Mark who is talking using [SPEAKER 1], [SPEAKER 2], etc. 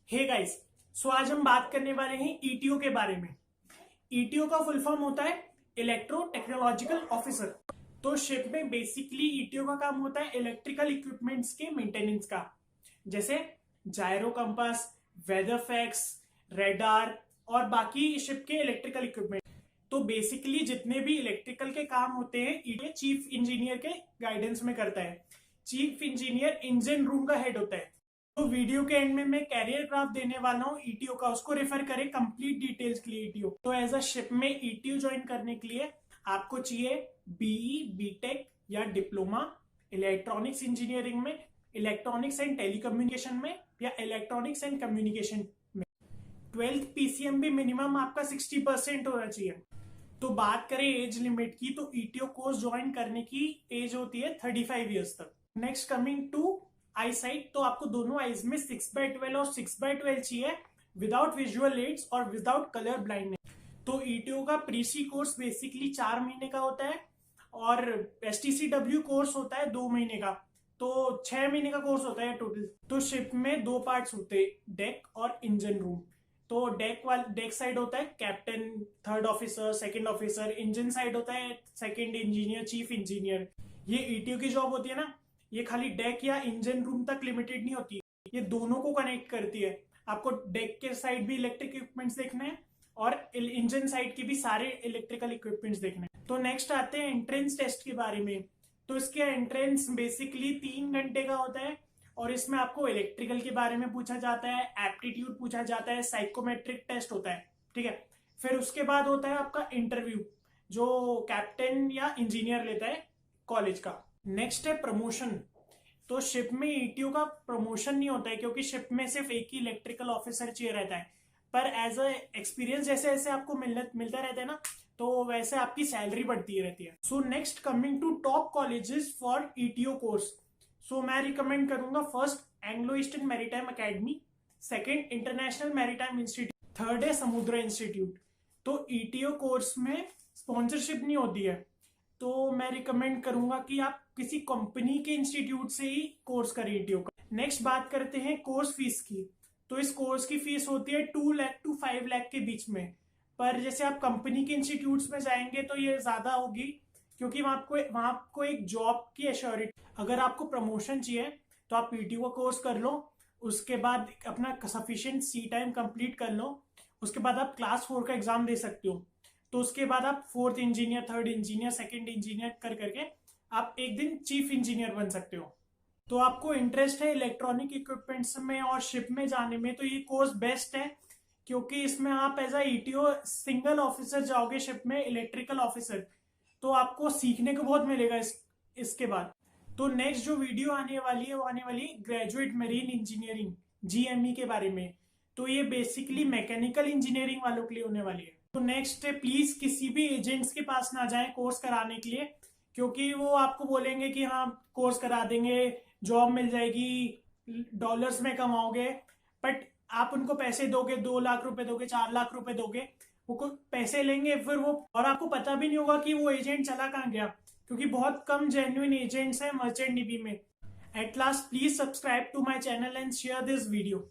[SPEAKER 1] Hey guys, सो आज हम बात करने वाले हैं ईटीओ के बारे में। ईटीओ का फुल फॉर्म होता है इलेक्ट्रो टेक्नोलॉजिकल ऑफिसर। तो शिप में बेसिकली ईटीओ का काम होता है इलेक्ट्रिकल इक्विपमेंट्स के मेंटेनेंस का, जैसे जायरो कंपास, वेदर फैक्स, रेडार और बाकी शिप के इलेक्ट्रिकल इक्विपमेंट। तो बेसिकली जितने भी इलेक्ट्रिकल के काम होते हैं ईटीओ चीफ इंजीनियर के गाइडेंस में करता है। चीफ इंजीनियर इंजन रूम का हेड होता है। तो वीडियो के एंड में मैं कैरियर ग्राफ देने वाला हूँ ईटीओ का, उसको रेफर करें कंप्लीट डिटेल्स के लिए ईटीओ। तो एज अ शिप में ईटीओ ज्वाइन करने के लिए आपको चाहिए बीई, बीटेक या डिप्लोमा इलेक्ट्रॉनिक्स इंजीनियरिंग में, इलेक्ट्रॉनिक्स एंड टेलीकम्युनिकेशन में या इलेक्ट्रॉनिक्स एंड कम्युनिकेशन में। 12th पीसीएम भी मिनिमम आपका 60% होना चाहिए। तो बात करें एज लिमिट की, तो ईटीओ कोर्स ज्वाइन करने की एज होती है 35 ईयर्स तक। Next coming to eyesight, तो आपको दोनों आईज में 6/12 और 6/12 चाहिए विदाउट विजुअल एड्स और विदाउट कलर ब्लाइंडनेस। तो ईटीओ का प्रीसी कोर्स बेसिकली 4 महीने का होता है और एसटीसीडब्ल्यू कोर्स होता है 2 महीने का। तो 6 महीने का कोर्स होता है टोटल। तो शिप में 2 पार्ट्स होते हैं, डेक और इंजन रूम। तो डेक साइड होता है captain, third officer, second officer. Engine side होता है सेकंड इंजीनियर, चीफ इंजीनियर। ये ईटीओ की जॉब होती है ना, ये खाली डेक या इंजन रूम तक लिमिटेड नहीं होती, ये दोनों को कनेक्ट करती है। आपको डेक के साइड भी इलेक्ट्रिक इक्विपमेंट्स देखने हैं और इंजन साइड के भी सारे इलेक्ट्रिकल इक्विपमेंट्स देखने हैं। तो नेक्स्ट आते हैं एंट्रेंस टेस्ट के बारे में। तो इसके एंट्रेंस बेसिकली 3 घंटे का होता है और इसमें आपको इलेक्ट्रिकल के बारे में पूछा जाता है, एप्टीट्यूड पूछा जाता है, साइकोमेट्रिक टेस्ट होता है, ठीक है। फिर उसके बाद होता है आपका इंटरव्यू, जो कैप्टन या इंजीनियर लेता है कॉलेज का। नेक्स्ट है प्रमोशन। तो शिप में ईटीओ का प्रमोशन नहीं होता है क्योंकि शिप में सिर्फ एक ही इलेक्ट्रिकल ऑफिसर चाहिए रहता है, पर एज अ एक्सपीरियंस जैसे जैसे आपको मिलता रहता है ना, तो वैसे आपकी सैलरी बढ़ती रहती है। So next coming to top colleges for ETO course. So मैं रिकमेंड करूंगा first Anglo Eastern Maritime Academy, second International Maritime Institute, third है समुद्र इंस्टीट्यूट। तो ईटीओ कोर्स में स्पॉन्सरशिप नहीं होती है, तो मैं रिकमेंड करूंगा कि आप किसी कंपनी के इंस्टीट्यूट से ही कोर्स करें ईटीओ का। नेक्स्ट बात करते हैं कोर्स फीस की। तो इस कोर्स की फीस होती है 2 लाख टू 5 लाख के बीच में, पर जैसे आप कंपनी के इंस्टीट्यूट्स में जाएंगे तो ये ज्यादा होगी क्योंकि वहां आपको एक जॉब की एश्योरिटी। अगर आपको प्रमोशन चाहिए तो आप ईटीओ का कोर्स कर लो, उसके बाद अपना सफिशिएंट सी टाइम कंप्लीट कर लो, उसके बाद आप क्लास 4 का एग्जाम दे सकते हो। तो उसके बाद आप 4th engineer, 3rd engineer, 2nd engineer करके आप एक दिन चीफ इंजीनियर बन सकते हो। तो आपको इंटरेस्ट है इलेक्ट्रॉनिक इक्विपमेंट्स में और शिप में जाने में, तो ये कोर्स बेस्ट है क्योंकि इसमें आप as a ETO single officer जाओगे शिप में, इलेक्ट्रिकल ऑफिसर, तो आपको सीखने को बहुत मिलेगा इसके बाद। तो नेक्स्ट जो वीडियो आने वाली है वो आने वाली ग्रेजुएट मरीन इंजीनियरिंग, जीएमई के बारे में। तो ये बेसिकली मैकेनिकल इंजीनियरिंग वालों के लिए होने वाली है। तो नेक्स्ट है, प्लीज किसी भी एजेंट्स के पास ना जाएं कोर्स कराने के लिए, क्योंकि वो आपको बोलेंगे कि हाँ कोर्स करा देंगे, जॉब मिल जाएगी, डॉलर्स में कमाओगे, बट आप उनको पैसे दोगे, 2 लाख रुपए दोगे, 4 लाख रुपए दोगे, वो पैसे लेंगे फिर वो, और आपको पता भी नहीं होगा कि वो एजेंट चला कहाँ गया, क्योंकि बहुत कम जेन्युइन एजेंट्स हैं मर्चेंट नेवी में। At last please subscribe to my channel and share this video.